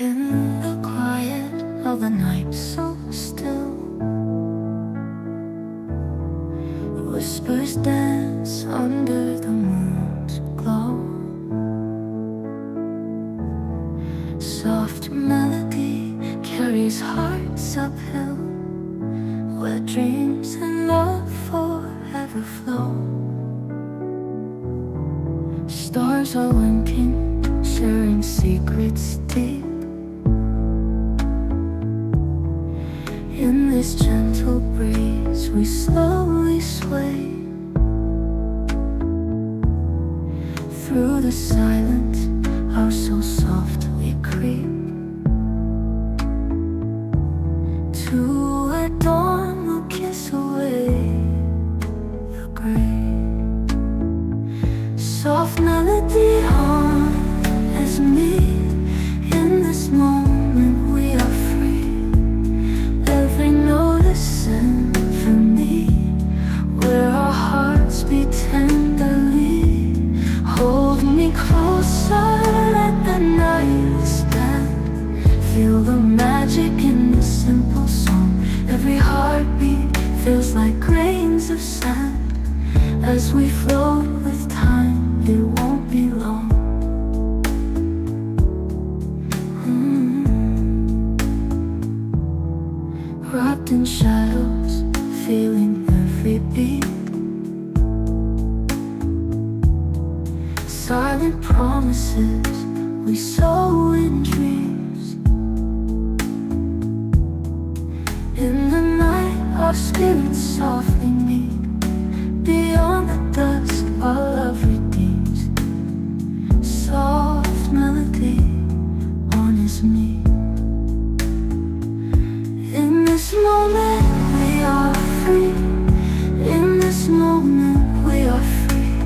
In the quiet of the night, so still, whispers dance under the moon's glow. Soft melody carries hearts uphill, where dreams and love forever flow. Stars are winking, sharing secrets deep. In this gentle breeze we slowly sway, through the silence our souls softly creep, to where dawn will kiss away the gray. Soft melody on as me. In this moment we are free. Every note a symphony, where our hearts beat tenderly. Hold me closer, let the night stand. Feel the magic in this simple song. Every heartbeat feels like grains of sand. As we float with time, it won't be long. Wrapped in shadows, feeling every beat. Silent promises we sow in dreams. In the night our spirits softly meet. Beyond the dusk our love redeems. Soft melody on his knee. In this moment we are free. In this moment we are free.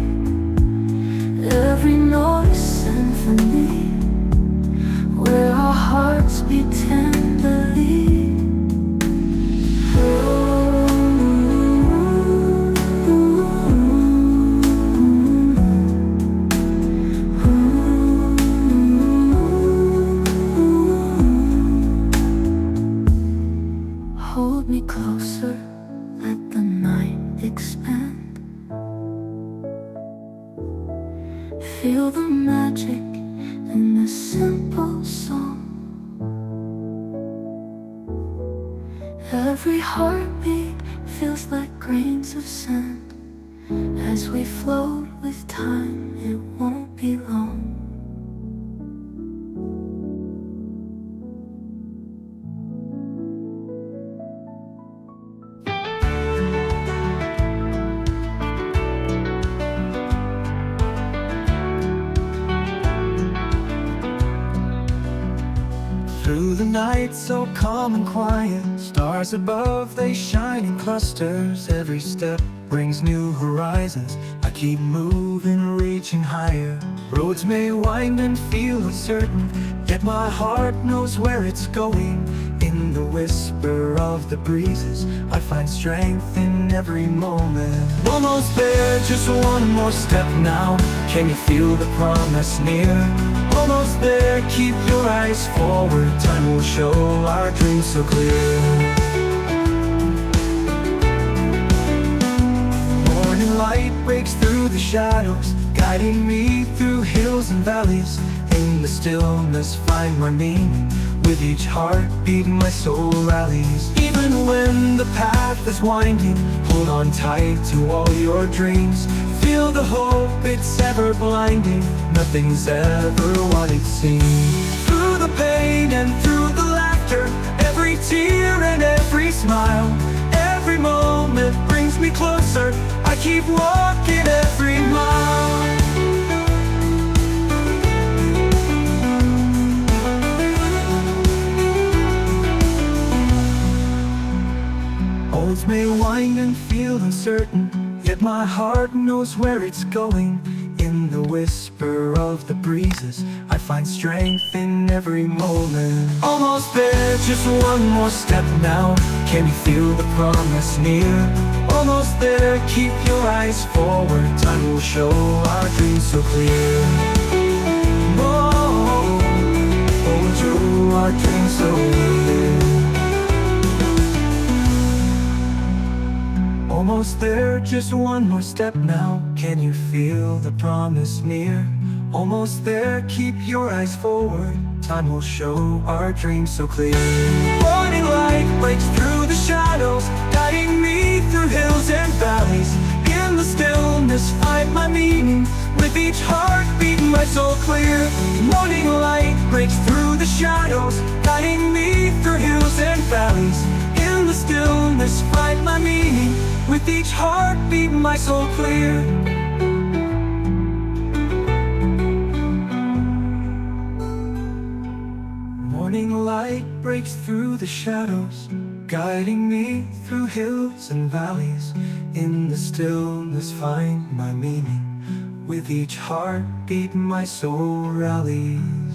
Every note is symphony, where our hearts beat tenderly. Hold me closer, let the night expand. Feel the magic in a simple song. Every heartbeat feels like grains of sand. As we float with time, it won't be long. Through the night so calm and quiet, stars above, they shine in clusters. Every step brings new horizons. I keep moving, reaching higher. Roads may wind and feel uncertain, yet my heart knows where it's going. In the whisper of the breezes, I find strength in every moment. Almost there, just one more step now. Can you feel the promise near? Almost there, keep your eyes forward. Time will show our dreams so clear. Morning light breaks through the shadows, guiding me through hills and valleys. In the stillness find my meaning. With each heartbeat my soul rallies. Even when the path is winding, hold on tight to all your dreams. Feel the hope, it's ever blinding. Nothing's ever what it seems. Through the pain and through the laughter, every tear and every smile, every moment brings me closer. I keep walking every mile. Roads may wind and feel uncertain, yet my heart knows where it's going. In the whisper of the breezes, I find strength in every moment. Almost there, just one more step now. Can you feel the promise near? Almost there, keep your eyes forward. Time will show our dreams so clear. Oh, hold you almost there, just one more step now. Can you feel the promise near? Almost there, keep your eyes forward. Time will show our dreams so clear. Morning light breaks through the shadows, guiding me through hills and valleys. In the stillness find my meaning, with each heartbeat my soul clear. Morning light breaks through the shadows, guiding me through hills and valleys. In the stillness find my meaning, with each heartbeat my soul clear. Morning light breaks through the shadows, guiding me through hills and valleys. In the stillness find my meaning, with each heartbeat my soul rallies.